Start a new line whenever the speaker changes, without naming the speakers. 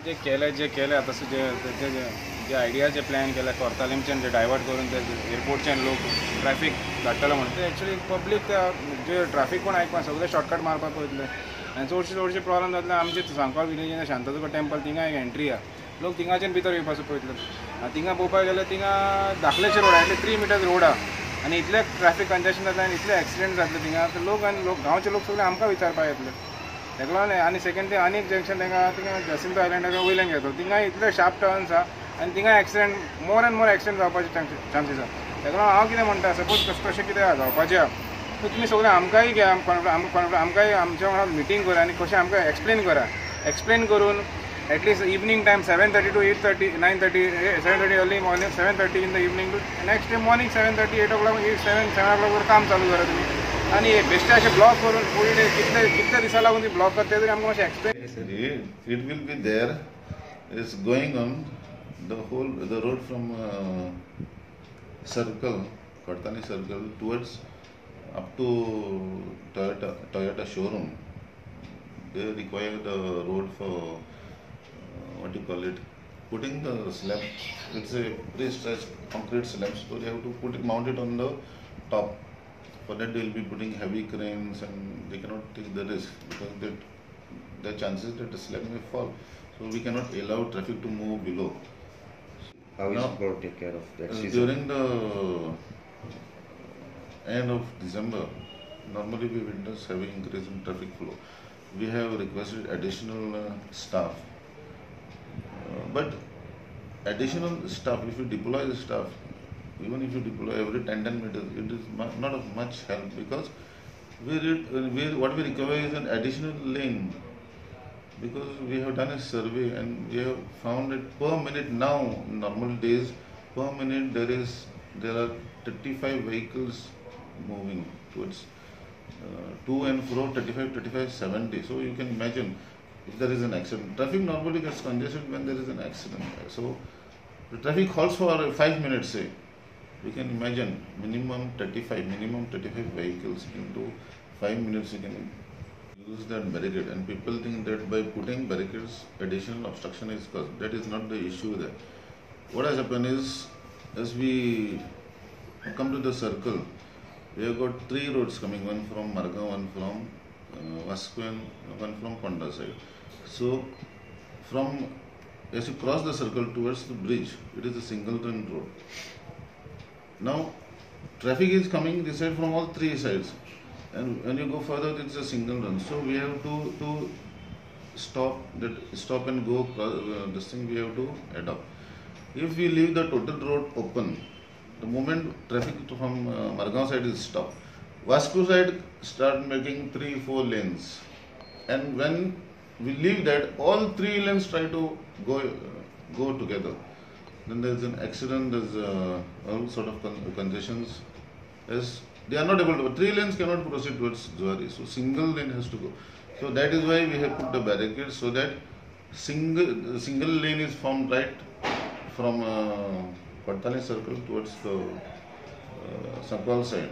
जे केले तसं जे आयडिया जे प्लॅन केले कोर्तालीमच्यान जे डायवर्ट करून ते एअरपोर्टच्यान लोक ट्रॅफिक धाडटलो म्हणून ते एक्चुअली पब्लीक जे ट्रॅफिक कोण आयकपा सगळे शॉर्टकट मारपाक वयतले आनी चडशे प्रॉब्लम जातले आमचे सांगपाक विलेजीन शांतादुर्गा टेंपल थिंगा एक एंट्री आहा लोक थिंगाच्यान भितर येवपाचो पळयतले थिंगा पळोवपाक गेल्यार थिंगा धाकलेशे रोड आहा 3 मिटर्स रोड आहा आनी इतले ट्रॅफिक कंजेशन जातले आनी इतले एक्सिडेंट जातले थिंगा लोक गांवचे लोक सगळे आमकां विचारपाक येतले ताका लागून आनी सेकंड थिंग आनी एक जंक्शन तांकां थिंगा जसिंतो आयलंडाच्या वयल्यान घेतलो थिंगा इतले शार्प टर्न्स आहा आनी थिंगा accident more and more accident जावपाचे चान्सीस आहा ताका लागून हांव कितें म्हणटा सपोज कशें कितें जावपाचें आहा सो तुमी सगळें आमकांय घ्या आमकांय आमच्या वांगडा मिटींग करा आनी कशें आमकां एक्सप्लेन करून at least evening time 7:30 to 8:30 9:30 7:30 early morning 7:30 in the evening to next day morning 7:30 8 o'clock 7 o'clock वर काम चालू करा तुमी आनी बेश्टे अशें ब्लॉक करून फूल डे कितले दिसा लागून ती ब्लॉक करता तरी आमकां मातशें explain
It will be there. It's going on the road from circle, Kartani circle towards up to Toyota showroom. They require the road for what do you call it? Putting the slab. It's a pre-stretched concrete slab, so they have to mount it on the top. For that they will be putting heavy cranes and they cannot take the risk because the chances that the slab may fall. So we cannot allow traffic to move below.
How is it going to take care of that season?
During the end of December, normally we witness heavy increase in traffic flow. We have requested additional staff. But additional staff, if you deploy the staff, even if you deploy every 10 meters, it is not of much help because what we require is an additional lane. Because we have done a survey and we have found that per minute now, in normal days, per minute there are 35 vehicles moving towards to and fro 35, 70. So you can imagine if there is an accident. Traffic normally gets congested when there is an accident. So the traffic halts for 5 minutes, say. You can imagine minimum 35 vehicles into 5 minutes you can use that barricade, and people think that by putting barricades additional obstruction is caused. That is not the issue there. What has happened is, as we come to the circle, we have got 3 roads coming, one from Marga, one from Vasco and one from Ponda side. So as you cross the circle towards the bridge, it is a single turn road. Now traffic is coming this side from all 3 sides, and when you go further it's a single run. So we have to stop and go, this thing we have to adopt. If we leave the total road open, the moment traffic from Margaon side is stopped, Vasco side start making 3-4 lanes, and when we leave that, all 3 lanes try to go together. Then there is an accident, there is all sort of congestions, as they are not able to, 3 lanes cannot proceed towards Zuari, so single lane has to go. So that is why we have put the barricade, so that single lane is formed right from Patani circle towards the Sakwal side.